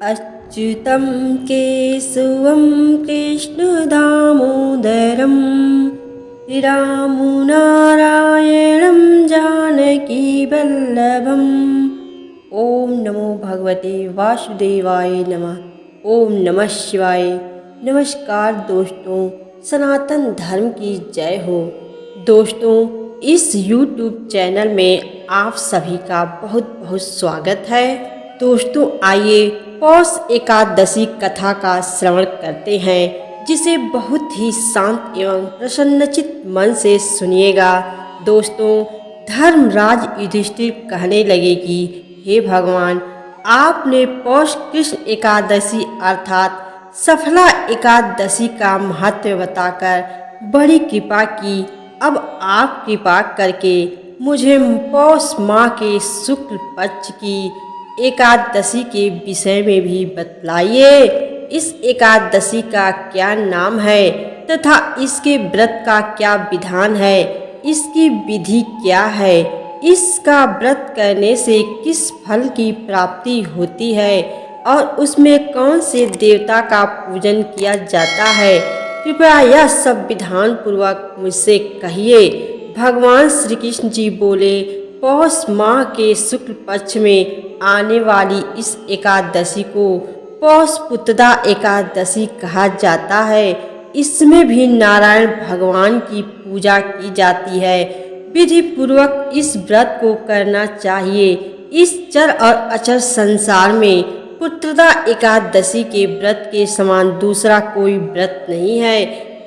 अच्युतं केशवं कृष्णदामोदरं रामं नारायणं जानकीवल्लभम्। ओम नमो भगवते वासुदेवाय नमः। ओम नमः शिवाय। नमस्कार दोस्तों, सनातन धर्म की जय हो। दोस्तों, इस YouTube चैनल में आप सभी का बहुत बहुत स्वागत है। दोस्तों, आइए पौष एकादशी कथा का श्रवण करते हैं, जिसे बहुत ही शांत एवं प्रसन्नचित मन से सुनिएगा। दोस्तों, धर्मराज युधिष्ठिर कहने लगे कि हे भगवान, आपने पौष कृष्ण एकादशी अर्थात सफला एकादशी का महत्व बताकर बड़ी कृपा की। अब आप कृपा करके मुझे पौष माह के शुक्ल पक्ष की एकादशी के विषय में भी बतलाइए। इस एकादशी का क्या नाम है तथा इसके व्रत का क्या विधान है, इसकी विधि क्या है, इसका व्रत करने से किस फल की प्राप्ति होती है और उसमें कौन से देवता का पूजन किया जाता है, कृपया यह सब विधान पूर्वक मुझसे कहिए। भगवान श्री कृष्ण जी बोले, पौष माह के शुक्ल पक्ष में आने वाली इस एकादशी को पौषपुत्रदा एकादशी कहा जाता है। इसमें भी नारायण भगवान की पूजा की जाती है। विधि पूर्वक इस व्रत को करना चाहिए। इस चर और अचर संसार में पुत्रदा एकादशी के व्रत के समान दूसरा कोई व्रत नहीं है।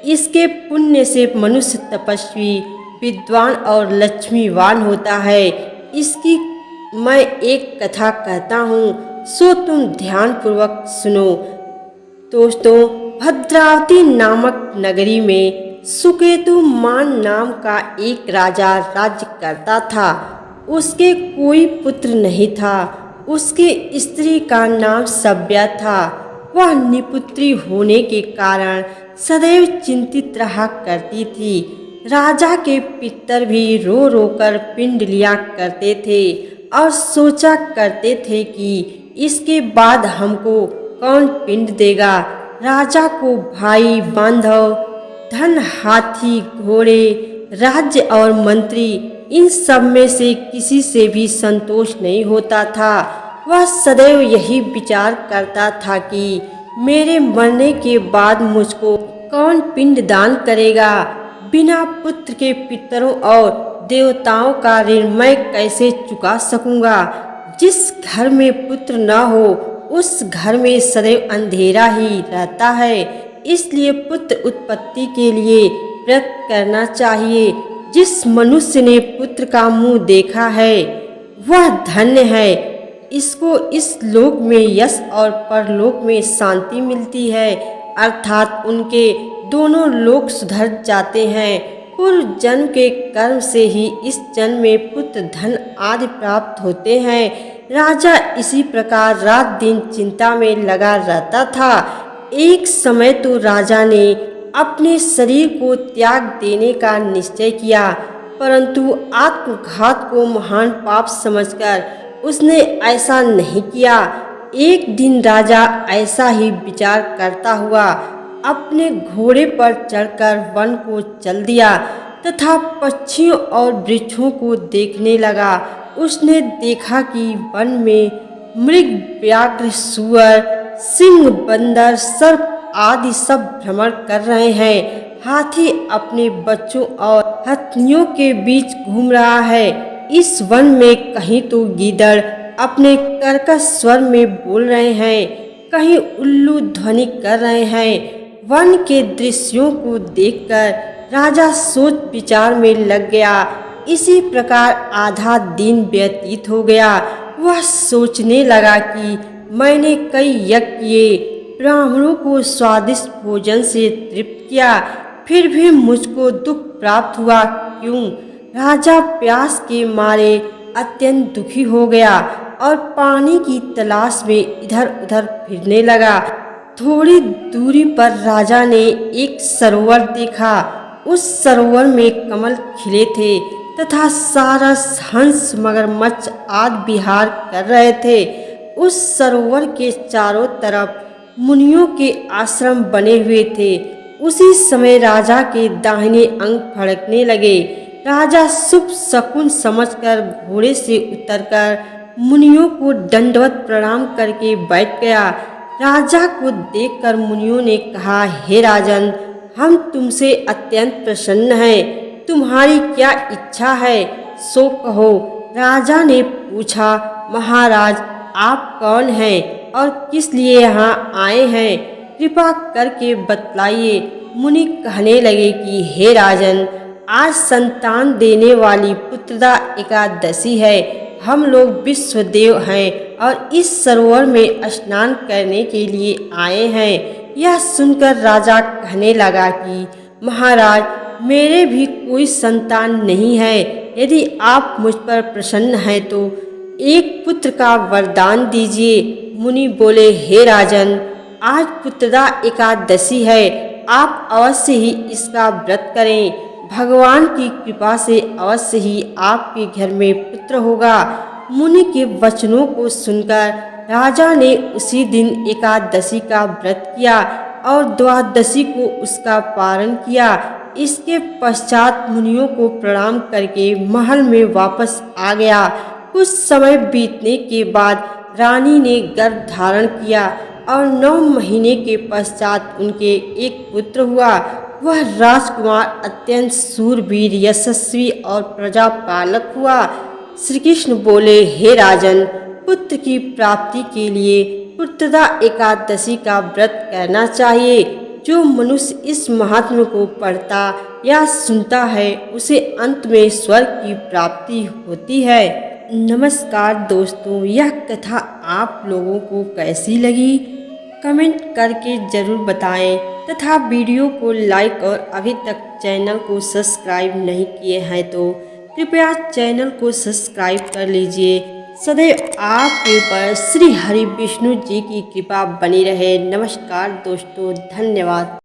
इसके पुण्य से मनुष्य तपस्वी, विद्वान और लक्ष्मीवान होता है। इसकी मैं एक कथा कहता हूँ, सो तुम ध्यान पूर्वक सुनो। दोस्तों, भद्रावती नामक नगरी में सुकेतु मान नाम का एक राजा राज्य करता था। उसके कोई पुत्र नहीं था। उसकी स्त्री का नाम सभ्या था। वह निपुत्री होने के कारण सदैव चिंतित रहा करती थी। राजा के पितर भी रो रो कर पिंड लिया करते थे और सोचा करते थे कि इसके बाद हमको कौन पिंड देगा। राजा को भाई, बांधव, धन, हाथी, घोड़े, राज्य और मंत्री, इन सब में से किसी से भी संतोष नहीं होता था। वह सदैव यही विचार करता था कि मेरे मरने के बाद मुझको कौन पिंड दान करेगा। बिना पुत्र के पितरों और देवताओं का ऋण मैं कैसे चुका सकूंगा। जिस घर में पुत्र न हो उस घर में सदैव अंधेरा ही रहता है। इसलिए पुत्र उत्पत्ति के लिए व्रत करना चाहिए। जिस मनुष्य ने पुत्र का मुंह देखा है वह धन्य है। इसको इस लोक में यश और परलोक में शांति मिलती है, अर्थात उनके दोनों लोक सुधर जाते हैं। पूर्व जन्म के कर्म से ही इस जन्म में पुत्र, धन आदि प्राप्त होते हैं। राजा इसी प्रकार रात दिन चिंता में लगा रहता था। एक समय तो राजा ने अपने शरीर को त्याग देने का निश्चय किया, परंतु आत्मघात को महान पाप समझकर उसने ऐसा नहीं किया। एक दिन राजा ऐसा ही विचार करता हुआ अपने घोड़े पर चढ़कर वन को चल दिया तथा पक्षियों और वृक्षों को देखने लगा। उसने देखा कि वन में मृग, व्याघ्र, सुअर, सिंह, बंदर, सर्प आदि सब भ्रमण कर रहे हैं। हाथी अपने बच्चों और हथिनियों के बीच घूम रहा है। इस वन में कहीं तो गीदड़ अपने कर्कश स्वर में बोल रहे हैं, कहीं उल्लू ध्वनि कर रहे हैं। वन के दृश्यों को देखकर राजा सोच विचार में लग गया। इसी प्रकार आधा दिन व्यतीत हो गया। वह सोचने लगा कि मैंने कई यज्ञ किए, ब्राह्मणों को स्वादिष्ट भोजन से तृप्त किया, फिर भी मुझको दुख प्राप्त हुआ क्यों। राजा प्यास के मारे अत्यंत दुखी हो गया और पानी की तलाश में इधर उधर फिरने लगा। थोड़ी दूरी पर राजा ने एक सरोवर देखा। उस सरोवर में कमल खिले थे तथा सारस, हंस, मगरमच्छ आदि विहार कर रहे थे। उस सरोवर के चारों तरफ मुनियों के आश्रम बने हुए थे। उसी समय राजा के दाहिने अंग फड़कने लगे। राजा शुभ शकुन समझकर घोड़े से उतरकर मुनियों को दंडवत प्रणाम करके बैठ गया। राजा को देखकर मुनियों ने कहा, हे राजन, हम तुमसे अत्यंत प्रसन्न हैं। तुम्हारी क्या इच्छा है, सो कहो। राजा ने पूछा, महाराज, आप कौन हैं और किस लिए यहाँ आए हैं? कृपा करके बतलाइए। मुनि कहने लगे कि हे राजन, आज संतान देने वाली पुत्रदा एकादशी है। हम लोग विश्वदेव हैं और इस सरोवर में स्नान करने के लिए आए हैं। यह सुनकर राजा कहने लगा कि महाराज, मेरे भी कोई संतान नहीं है। यदि आप मुझ पर प्रसन्न हैं तो एक पुत्र का वरदान दीजिए। मुनि बोले, हे राजन, आज पुत्रदा एकादशी है। आप अवश्य ही इसका व्रत करें। भगवान की कृपा से अवश्य ही आपके घर में पुत्र होगा। मुनि के वचनों को सुनकर राजा ने उसी दिन एकादशी का व्रत किया और द्वादशी को उसका पारण किया। इसके पश्चात मुनियों को प्रणाम करके महल में वापस आ गया। कुछ समय बीतने के बाद रानी ने गर्भ धारण किया और 9 महीने के पश्चात उनके एक पुत्र हुआ। वह राजकुमार अत्यंत सूरवीर, यशस्वी और प्रजापालक हुआ। श्री कृष्ण बोले, हे राजन, पुत्र की प्राप्ति के लिए पुत्रदा एकादशी का व्रत करना चाहिए। जो मनुष्य इस महात्म्य को पढ़ता या सुनता है, उसे अंत में स्वर्ग की प्राप्ति होती है। नमस्कार दोस्तों, यह कथा आप लोगों को कैसी लगी कमेंट करके ज़रूर बताएं तथा वीडियो को लाइक और अभी तक चैनल को सब्सक्राइब नहीं किए हैं तो कृपया चैनल को सब्सक्राइब कर लीजिए। सदैव आपके ऊपर श्री हरि विष्णु जी की कृपा बनी रहे। नमस्कार दोस्तों, धन्यवाद।